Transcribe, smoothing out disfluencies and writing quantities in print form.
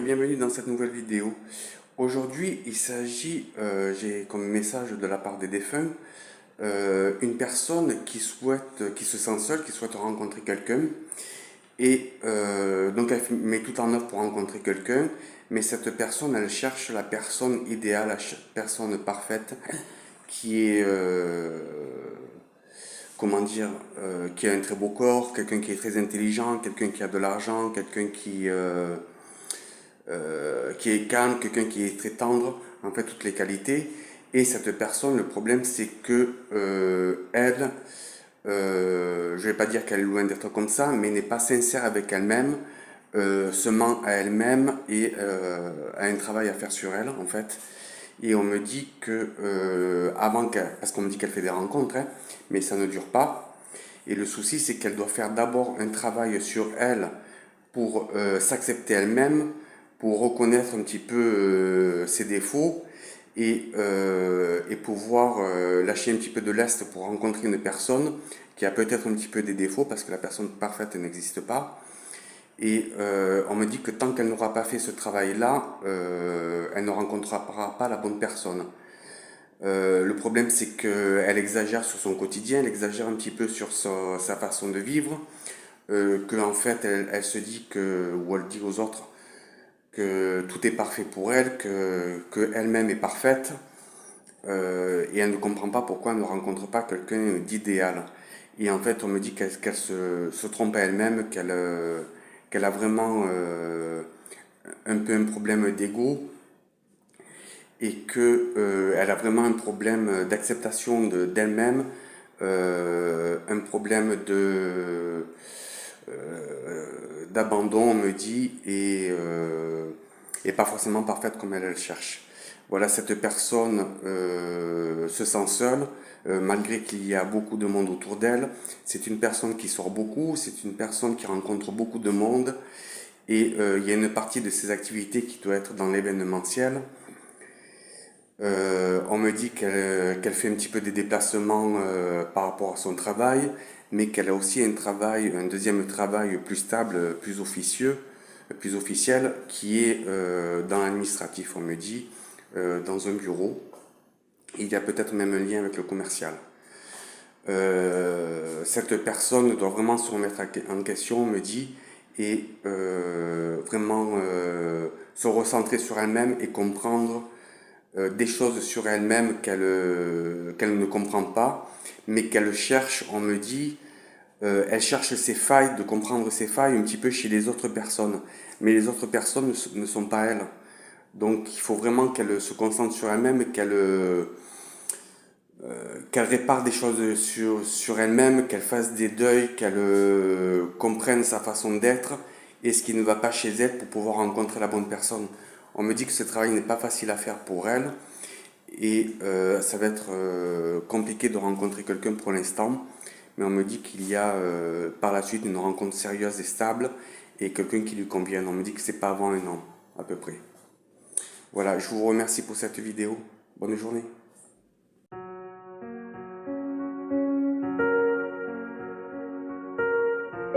bienvenue dans cette nouvelle vidéo. Aujourd'hui, il s'agit, j'ai comme message de la part des défunts, une personne qui se sent seule, qui souhaite rencontrer quelqu'un, et donc elle met tout en œuvre pour rencontrer quelqu'un, mais cette personne, elle cherche la personne idéale, la personne parfaite, qui est, comment dire, qui a un très beau corps, quelqu'un qui est très intelligent, quelqu'un qui a de l'argent, quelqu'un qui est calme, quelqu'un qui est très tendre, en fait toutes les qualités. Et cette personne, le problème c'est que elle, je vais pas dire qu'elle est loin d'être comme ça, mais n'est pas sincère avec elle-même, se ment à elle-même et a un travail à faire sur elle en fait. Et on me dit que parce qu'on me dit qu'elle fait des rencontres, hein, mais ça ne dure pas. Et le souci c'est qu'elle doit faire d'abord un travail sur elle pour s'accepter elle-même, pour reconnaître un petit peu ses défauts et pouvoir lâcher un petit peu de lest pour rencontrer une personne qui a peut-être un petit peu des défauts parce que la personne parfaite n'existe pas. Et on me dit que tant qu'elle n'aura pas fait ce travail-là, elle ne rencontrera pas la bonne personne. Le problème, c'est qu'elle exagère sur son quotidien, elle exagère un petit peu sur sa façon de vivre, qu'en fait, elle se dit ou elle dit aux autres que tout est parfait pour elle, que elle-même est parfaite, et elle ne comprend pas pourquoi elle ne rencontre pas quelqu'un d'idéal. Et en fait, on me dit qu'elle se trompe à elle-même, qu'elle a vraiment un peu un problème d'ego et qu'elle a vraiment un problème d'acceptation d'elle-même, un problème d'abandon, on me dit, et pas forcément parfaite comme elle cherche. Voilà, cette personne se sent seule, malgré qu'il y a beaucoup de monde autour d'elle. C'est une personne qui sort beaucoup, c'est une personne qui rencontre beaucoup de monde, et il y a une partie de ses activités qui doit être dans l'événementiel. On me dit qu'elle fait un petit peu des déplacements par rapport à son travail, mais qu'elle a aussi un deuxième travail plus stable, plus officieux, plus officiel, qui est dans l'administratif, on me dit, dans un bureau. Il y a peut-être même un lien avec le commercial. Cette personne doit vraiment se remettre en question, on me dit, et vraiment se recentrer sur elle-même et comprendre des choses sur elle-même qu'elle ne comprend pas, mais qu'elle cherche, on me dit, elle cherche ses failles, de comprendre ses failles un petit peu chez les autres personnes. Mais les autres personnes ne sont pas elle. Donc il faut vraiment qu'elle se concentre sur elle-même et qu'elle répare des choses sur elle-même, qu'elle fasse des deuils, qu'elle comprenne sa façon d'être et ce qui ne va pas chez elle pour pouvoir rencontrer la bonne personne. On me dit que ce travail n'est pas facile à faire pour elle et ça va être compliqué de rencontrer quelqu'un pour l'instant, mais on me dit qu'il y a par la suite une rencontre sérieuse et stable et quelqu'un qui lui convienne. On me dit que c'est pas avant un an à peu près. Voilà, je vous remercie pour cette vidéo. Bonne journée.